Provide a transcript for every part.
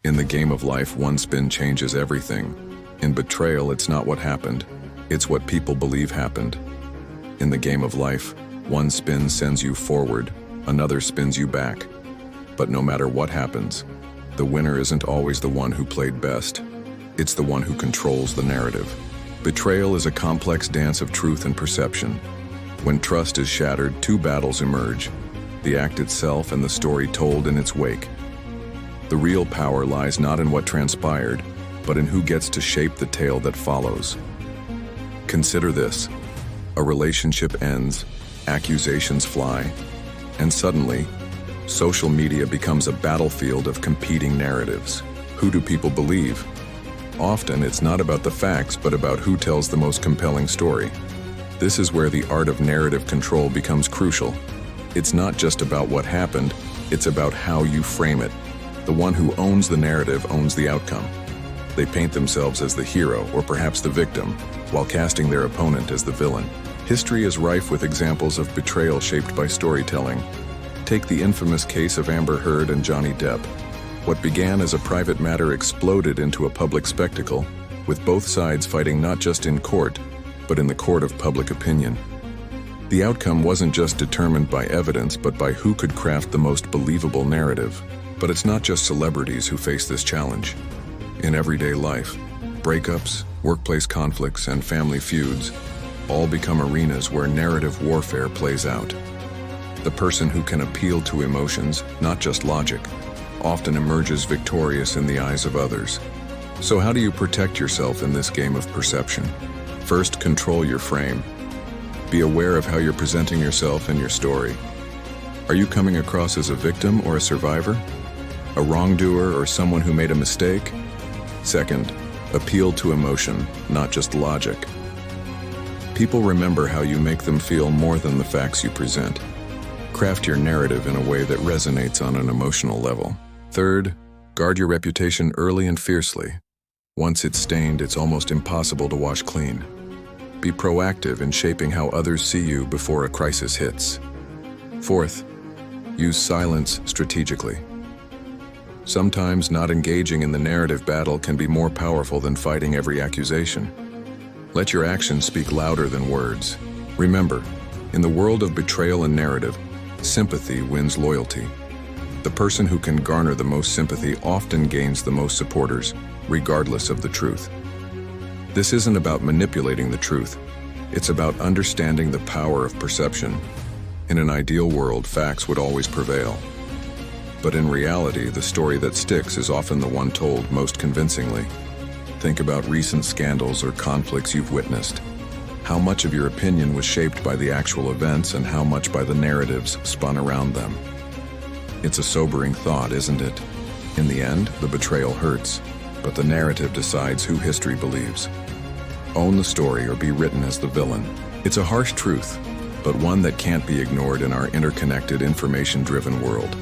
In the game of life, one spin changes everything. In betrayal, it's not what happened, it's what people believe happened. In the game of life, one spin sends you forward, another spins you back. But no matter what happens, the winner isn't always the one who played best. It's the one who controls the narrative. Betrayal is a complex dance of truth and perception. When trust is shattered, two battles emerge: the act itself and the story told in its wake. The real power lies not in what transpired, but in who gets to shape the tale that follows. Consider this: a relationship ends, accusations fly, and suddenly, social media becomes a battlefield of competing narratives. Who do people believe? Often, it's not about the facts, but about who tells the most compelling story. This is where the art of narrative control becomes crucial. It's not just about what happened, it's about how you frame it. The one who owns the narrative owns the outcome. They paint themselves as the hero, or perhaps the victim, while casting their opponent as the villain. History is rife with examples of betrayal shaped by storytelling. Take the infamous case of Amber Heard and Johnny Depp. What began as a private matter exploded into a public spectacle, with both sides fighting not just in court, but in the court of public opinion. The outcome wasn't just determined by evidence, but by who could craft the most believable narrative. But it's not just celebrities who face this challenge. In everyday life, breakups, workplace conflicts, and family feuds all become arenas where narrative warfare plays out. The person who can appeal to emotions, not just logic, often emerges victorious in the eyes of others. So how do you protect yourself in this game of perception? First, control your frame. Be aware of how you're presenting yourself and your story. Are you coming across as a victim or a survivor? A wrongdoer or someone who made a mistake? Second, appeal to emotion, not just logic. People remember how you make them feel more than the facts you present. Craft your narrative in a way that resonates on an emotional level. Third, guard your reputation early and fiercely. Once it's stained, it's almost impossible to wash clean. Be proactive in shaping how others see you before a crisis hits. Fourth, use silence strategically. Sometimes not engaging in the narrative battle can be more powerful than fighting every accusation. Let your actions speak louder than words. Remember, in the world of betrayal and narrative, sympathy wins loyalty. The person who can garner the most sympathy often gains the most supporters, regardless of the truth. This isn't about manipulating the truth. It's about understanding the power of perception. In an ideal world, facts would always prevail. But in reality, the story that sticks is often the one told most convincingly. Think about recent scandals or conflicts you've witnessed. How much of your opinion was shaped by the actual events and how much by the narratives spun around them? It's a sobering thought, isn't it? In the end, the betrayal hurts, but the narrative decides who history believes. Own the story or be written as the villain. It's a harsh truth, but one that can't be ignored in our interconnected, information-driven world.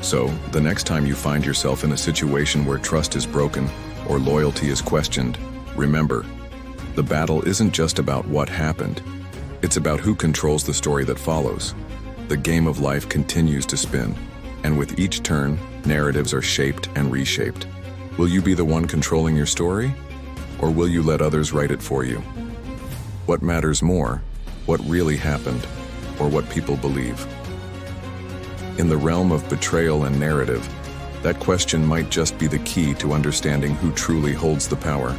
So, the next time you find yourself in a situation where trust is broken or loyalty is questioned, remember, the battle isn't just about what happened. It's about who controls the story that follows. The game of life continues to spin, and with each turn, narratives are shaped and reshaped. Will you be the one controlling your story? Or will you let others write it for you? What matters more, what really happened, or what people believe? In the realm of betrayal and narrative, that question might just be the key to understanding who truly holds the power.